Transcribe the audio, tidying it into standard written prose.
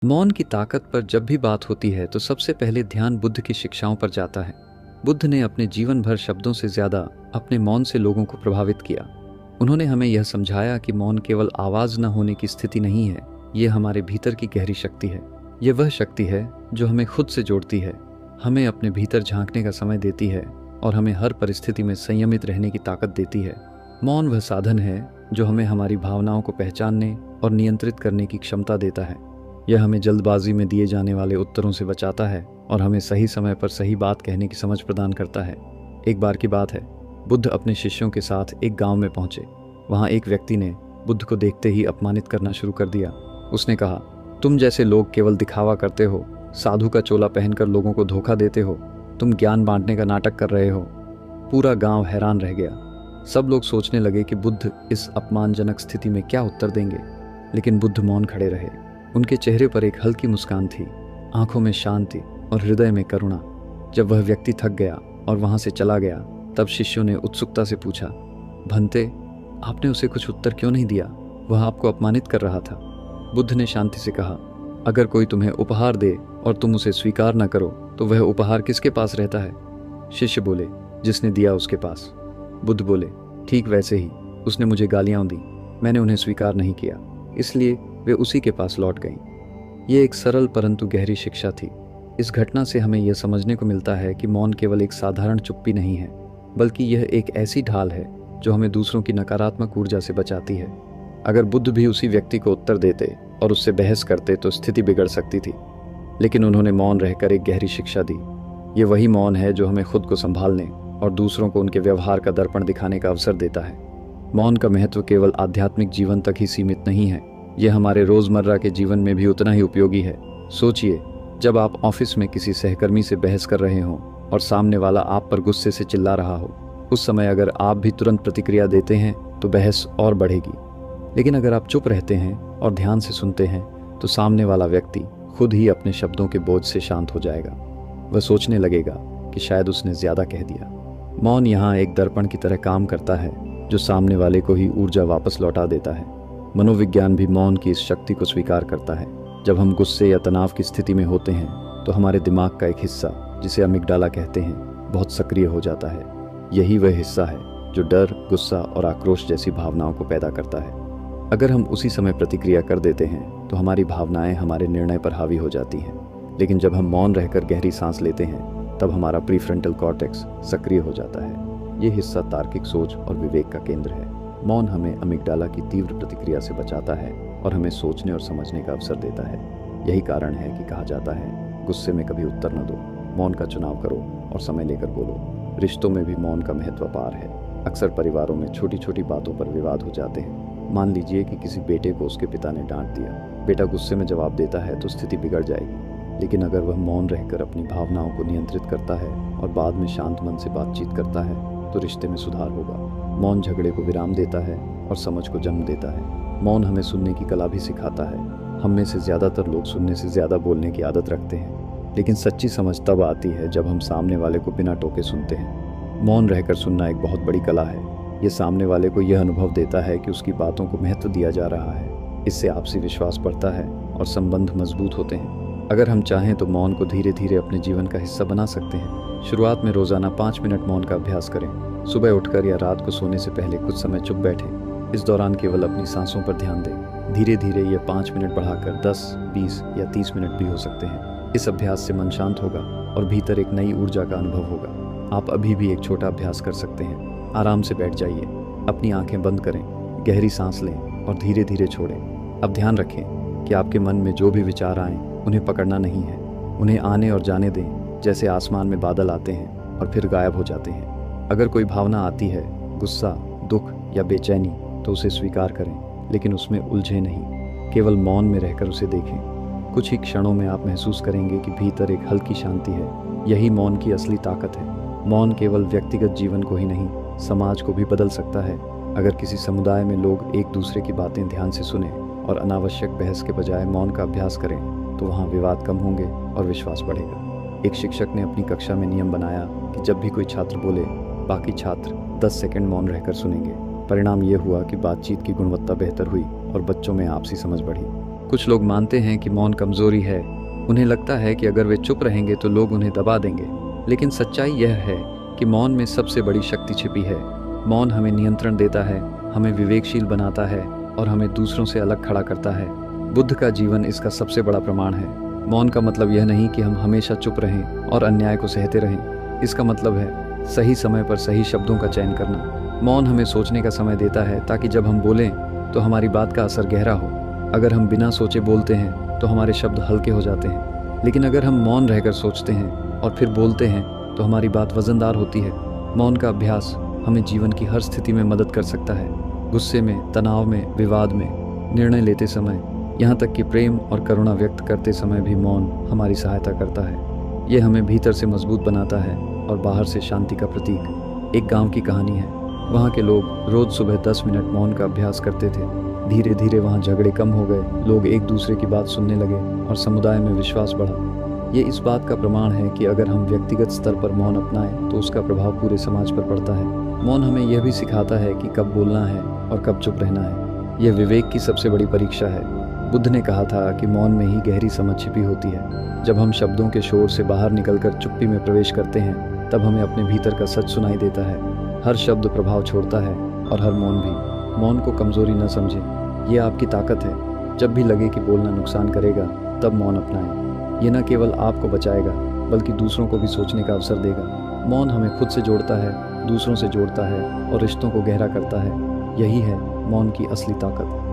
मौन की ताकत पर जब भी बात होती है तो सबसे पहले ध्यान बुद्ध की शिक्षाओं पर जाता है। बुद्ध ने अपने जीवन भर शब्दों से ज़्यादा अपने मौन से लोगों को प्रभावित किया। उन्होंने हमें यह समझाया कि मौन केवल आवाज़ न होने की स्थिति नहीं है, ये हमारे भीतर की गहरी शक्ति है। ये वह शक्ति है जो हमें खुद से जोड़ती है, हमें अपने भीतर झांकने का समय देती है और हमें हर परिस्थिति में संयमित रहने की ताकत देती है। मौन वह साधन है जो हमें हमारी भावनाओं को पहचानने और नियंत्रित करने की क्षमता देता है। यह हमें जल्दबाजी में दिए जाने वाले उत्तरों से बचाता है और हमें सही समय पर सही बात कहने की समझ प्रदान करता है। एक बार की बात है, बुद्ध अपने शिष्यों के साथ एक गांव में पहुंचे। वहां एक व्यक्ति ने बुद्ध को देखते ही अपमानित करना शुरू कर दिया। उसने कहा, तुम जैसे लोग केवल दिखावा करते हो, साधु का चोला पहनकर लोगों को धोखा देते हो, तुम ज्ञान बांटने का नाटक कर रहे हो। पूरा गांव हैरान रह गया। सब लोग सोचने लगे कि बुद्ध इस अपमानजनक स्थिति में क्या उत्तर देंगे, लेकिन बुद्ध मौन खड़े रहे। उनके चेहरे पर एक हल्की मुस्कान थी, आंखों में शांति और हृदय में करुणा। जब वह व्यक्ति थक गया और वहां से चला गया, तब शिष्यों ने उत्सुकता से पूछा, भंते, आपने उसे कुछ उत्तर क्यों नहीं दिया? वह आपको अपमानित कर रहा था। बुद्ध ने शांति से कहा, अगर कोई तुम्हें उपहार दे और तुम उसे स्वीकार न करो तो वह उपहार किसके पास रहता है? शिष्य बोले, जिसने दिया उसके पास। बुद्ध बोले, ठीक वैसे ही उसने मुझे गालियां दी, मैंने उन्हें स्वीकार नहीं किया, इसलिए वे उसी के पास लौट गईं। ये एक सरल परंतु गहरी शिक्षा थी। इस घटना से हमें यह समझने को मिलता है कि मौन केवल एक साधारण चुप्पी नहीं है, बल्कि यह एक ऐसी ढाल है जो हमें दूसरों की नकारात्मक ऊर्जा से बचाती है। अगर बुद्ध भी उसी व्यक्ति को उत्तर देते और उससे बहस करते तो स्थिति बिगड़ सकती थी, लेकिन उन्होंने मौन रहकर एक गहरी शिक्षा दी। ये वही मौन है जो हमें खुद को संभालने और दूसरों को उनके व्यवहार का दर्पण दिखाने का अवसर देता है। मौन का महत्व केवल आध्यात्मिक जीवन तक ही सीमित नहीं है, यह हमारे रोजमर्रा के जीवन में भी उतना ही उपयोगी है। सोचिए, जब आप ऑफिस में किसी सहकर्मी से बहस कर रहे हो और सामने वाला आप पर गुस्से से चिल्ला रहा हो, उस समय अगर आप भी तुरंत प्रतिक्रिया देते हैं तो बहस और बढ़ेगी। लेकिन अगर आप चुप रहते हैं और ध्यान से सुनते हैं तो सामने वाला व्यक्ति खुद ही अपने शब्दों के बोझ से शांत हो जाएगा। वह सोचने लगेगा कि शायद उसने ज्यादा कह दिया। मौन यहाँ एक दर्पण की तरह काम करता है जो सामने वाले को ही ऊर्जा वापस लौटा देता है। मनोविज्ञान भी मौन की इस शक्ति को स्वीकार करता है। जब हम गुस्से या तनाव की स्थिति में होते हैं तो हमारे दिमाग का एक हिस्सा, जिसे अमिगडाला कहते हैं, बहुत सक्रिय हो जाता है। यही वह हिस्सा है जो डर, गुस्सा और आक्रोश जैसी भावनाओं को पैदा करता है। अगर हम उसी समय प्रतिक्रिया कर देते हैं तो हमारी भावनाएं हमारे निर्णय पर हावी हो जाती हैं। लेकिन जब हम मौन रहकर गहरी सांस लेते हैं तब हमारा प्रीफ्रंटल कॉर्टेक्स सक्रिय हो जाता है। ये हिस्सा तार्किक सोच और विवेक का केंद्र है। मौन हमें अमिगडाला की तीव्र प्रतिक्रिया से बचाता है और हमें सोचने और समझने का अवसर देता है। यही कारण है कि कहा जाता है, गुस्से में कभी उत्तर न दो, मौन का चुनाव करो और समय लेकर बोलो। रिश्तों में भी मौन का महत्व अपार है। अक्सर परिवारों में छोटी छोटी बातों पर विवाद हो जाते हैं। मान लीजिए कि किसी बेटे को उसके पिता ने डांट दिया। बेटा गुस्से में जवाब देता है तो स्थिति बिगड़ जाएगी। लेकिन अगर वह मौन रहकर अपनी भावनाओं को नियंत्रित करता है और बाद में शांत मन से बातचीत करता है तो रिश्ते में सुधार होगा। मौन झगड़े को विराम देता है और समझ को जन्म देता है। मौन हमें सुनने की कला भी सिखाता है। हम में से ज़्यादातर लोग सुनने से ज़्यादा बोलने की आदत रखते हैं, लेकिन सच्ची समझ तब आती है जब हम सामने वाले को बिना टोके सुनते हैं। मौन रहकर सुनना एक बहुत बड़ी कला है। ये सामने वाले को यह अनुभव देता है कि उसकी बातों को महत्व दिया जा रहा है। इससे आपसी विश्वास बढ़ता है और संबंध मजबूत होते हैं। अगर हम चाहें तो मौन को धीरे धीरे अपने जीवन का हिस्सा बना सकते हैं। शुरुआत में रोज़ाना 5 मिनट मौन का अभ्यास करें। सुबह उठकर या रात को सोने से पहले कुछ समय चुप बैठें। इस दौरान केवल अपनी सांसों पर ध्यान दें। धीरे धीरे ये 5 मिनट बढ़ाकर 10, 20 या 30 मिनट भी हो सकते हैं। इस अभ्यास से मन शांत होगा और भीतर एक नई ऊर्जा का अनुभव होगा। आप अभी भी एक छोटा अभ्यास कर सकते हैं। आराम से बैठ जाइए, अपनी आंखें बंद करें, गहरी सांस लें और धीरे धीरे छोड़ें। अब ध्यान रखें कि आपके मन में जो भी विचार आएँ उन्हें पकड़ना नहीं है। उन्हें आने और जाने दें, जैसे आसमान में बादल आते हैं और फिर गायब हो जाते हैं। अगर कोई भावना आती है, गुस्सा, दुख या बेचैनी, तो उसे स्वीकार करें, लेकिन उसमें उलझे नहीं। केवल मौन में रहकर उसे देखें। कुछ ही क्षणों में आप महसूस करेंगे कि भीतर एक हल्की शांति है। यही मौन की असली ताकत है। मौन केवल व्यक्तिगत जीवन को ही नहीं, समाज को भी बदल सकता है। अगर किसी समुदाय में लोग एक दूसरे की बातें ध्यान से सुने और अनावश्यक बहस के बजाय मौन का अभ्यास करें तो वहाँ विवाद कम होंगे और विश्वास बढ़ेगा। एक शिक्षक ने अपनी कक्षा में नियम बनाया कि जब भी कोई छात्र बोले, बाकी छात्र 10 सेकंड मौन रहकर सुनेंगे। परिणाम ये हुआ कि बातचीत की गुणवत्ता बेहतर हुई और बच्चों में आपसी समझ बढ़ी। कुछ लोग मानते हैं कि मौन कमजोरी है। उन्हें लगता है कि अगर वे चुप रहेंगे तो लोग उन्हें दबा देंगे। लेकिन सच्चाई यह है कि मौन में सबसे बड़ी शक्ति छिपी है। मौन हमें नियंत्रण देता है, हमें विवेकशील बनाता है और हमें दूसरों से अलग खड़ा करता है। बुद्ध का जीवन इसका सबसे बड़ा प्रमाण है। मौन का मतलब यह नहीं कि हम हमेशा चुप रहें और अन्याय को सहते रहें। इसका मतलब है सही समय पर सही शब्दों का चयन करना। मौन हमें सोचने का समय देता है ताकि जब हम बोलें तो हमारी बात का असर गहरा हो। अगर हम बिना सोचे बोलते हैं तो हमारे शब्द हल्के हो जाते हैं, लेकिन अगर हम मौन रहकर सोचते हैं और फिर बोलते हैं तो हमारी बात वजनदार होती है। मौन का अभ्यास हमें जीवन की हर स्थिति में मदद कर सकता है। गुस्से में, तनाव में, विवाद में, निर्णय लेते समय, यहाँ तक कि प्रेम और करुणा व्यक्त करते समय भी मौन हमारी सहायता करता है। ये हमें भीतर से मजबूत बनाता है और बाहर से शांति का प्रतीक। एक गांव की कहानी है। वहाँ के लोग रोज सुबह 10 मिनट मौन का अभ्यास करते थे। धीरे धीरे वहाँ झगड़े कम हो गए, लोग एक दूसरे की बात सुनने लगे और समुदाय में विश्वास बढ़ा। ये इस बात का प्रमाण है कि अगर हम व्यक्तिगत स्तर पर मौन अपनाएं तो उसका प्रभाव पूरे समाज पर पड़ता है। मौन हमें यह भी सिखाता है कि कब बोलना है और कब चुप रहना है। यह विवेक की सबसे बड़ी परीक्षा है। बुद्ध ने कहा था कि मौन में ही गहरी समझ छिपी होती है। जब हम शब्दों के शोर से बाहर निकलकर चुप्पी में प्रवेश करते हैं तब हमें अपने भीतर का सच सुनाई देता है। हर शब्द प्रभाव छोड़ता है और हर मौन भी। मौन को कमजोरी न समझें, ये आपकी ताकत है। जब भी लगे कि बोलना नुकसान करेगा तब मौन अपनाएं। ये न केवल आपको बचाएगा बल्कि दूसरों को भी सोचने का अवसर देगा। मौन हमें खुद से जोड़ता है, दूसरों से जोड़ता है और रिश्तों को गहरा करता है। यही है मौन की असली ताकत।